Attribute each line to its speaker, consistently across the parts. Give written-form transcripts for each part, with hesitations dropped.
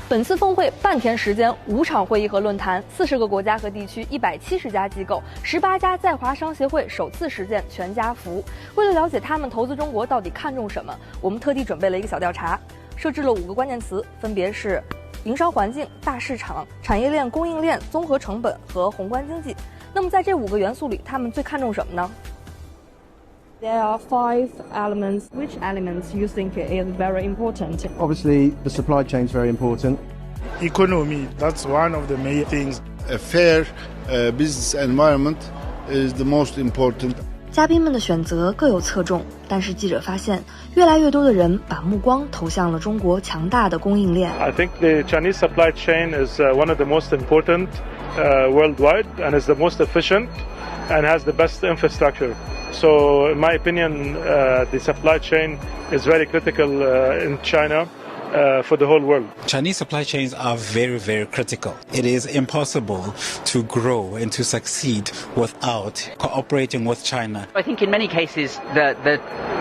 Speaker 1: 本次峰会半天时间，5场会议和论坛，40个国家和地区，170家机构，18家在华商协会首次实践全家福。为了了解他们投资中国到底看重什么，我们特地准备了一个小调查，设置了5个关键词，分别是营商环境、大市场、产业链、供应链、综合成本和宏观经济。那么在这5个元素里，他们最看重什么呢？There are 5 elements. Which elements you think is very important?
Speaker 2: Obviously, the supply chain is very important.
Speaker 3: Economy, that's one of the main things.
Speaker 4: A fair business environment is the most important.
Speaker 1: 嘉宾们的选择各有侧重，但是记者发现，越来越多的人把目光投向了中国强大的供应链。
Speaker 5: I think the Chinese supply chain is one of the most important worldwide and is the most efficient and has the best infrastructure. So, in my opinion, the supply chain is very critical in China for the whole world.
Speaker 6: Chinese supply chains are very, very critical. It is impossible to grow and to succeed without cooperating with China.
Speaker 7: I think in many cases the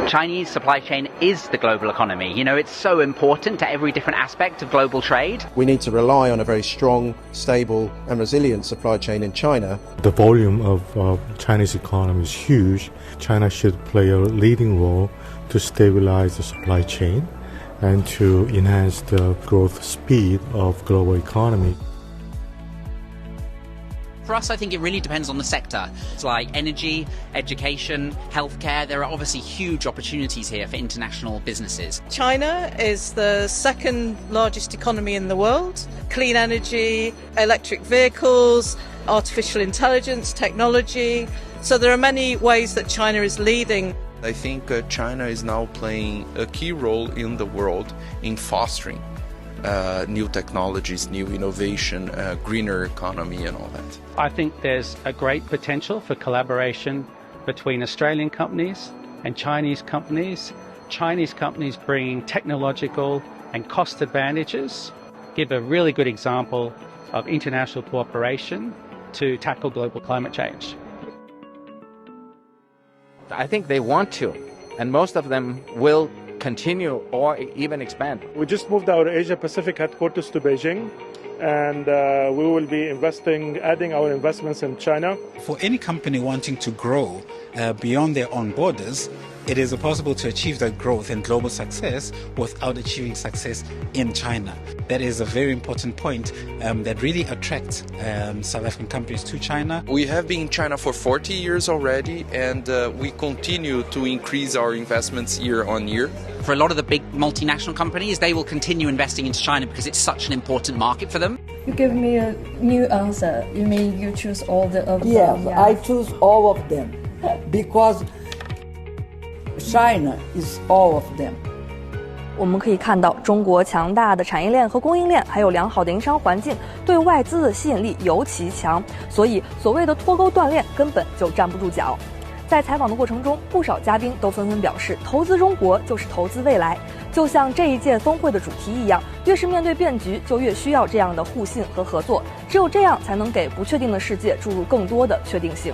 Speaker 7: Chinese supply chain is the global economy. You know, it's so important to every different aspect of global trade.
Speaker 2: We need to rely on a very strong, stable and resilient supply chain in China.
Speaker 8: The volume of Chinese economy is huge. China should play a leading role to stabilize the supply chain and to enhance the growth speed of global economy.
Speaker 7: For us, I think it really depends on the sector. It's like energy, education, healthcare. There are obviously huge opportunities here for international businesses.
Speaker 9: China is the second largest economy in the world. Clean energy, electric vehicles, artificial intelligence, technology. So there are many ways that China is leading.
Speaker 10: I think China is now playing a key role in the world in fostering new technologies, new innovation, greener economy and all that.
Speaker 11: I think there's a great potential for collaboration between Australian companies and Chinese companies. Chinese companies bringing technological and cost advantages give a really good example of international cooperation to tackle global climate change.
Speaker 12: I think they want to, and most of them will continue or even expand.
Speaker 5: We just moved our Asia Pacific headquarters to Beijing, and we will be adding our investments in China.
Speaker 6: For any company wanting to grow beyond their own borders, it is possible to achieve that growth and global success without achieving success in China. That is a very important point that really attracts South African companies to China.
Speaker 10: We have been in China for 40 years already, and we continue to increase our investments year on year.
Speaker 7: For a lot of the big multinational companies, they will continue investing into China because it's such an important market for them.
Speaker 1: You give me a new answer. You mean you choose all of them?
Speaker 13: Yes, I choose all of them because China is all of them.
Speaker 1: 我们可以看到，中国强大的产业链和供应链，还有良好的营商环境，对外资的吸引力尤其强，所以所谓的脱钩断链根本就站不住脚。在采访的过程中，不少嘉宾都纷纷表示，投资中国就是投资未来。就像这一届峰会的主题一样，越是面对变局，就越需要这样的互信和合作，只有这样才能给不确定的世界注入更多的确定性。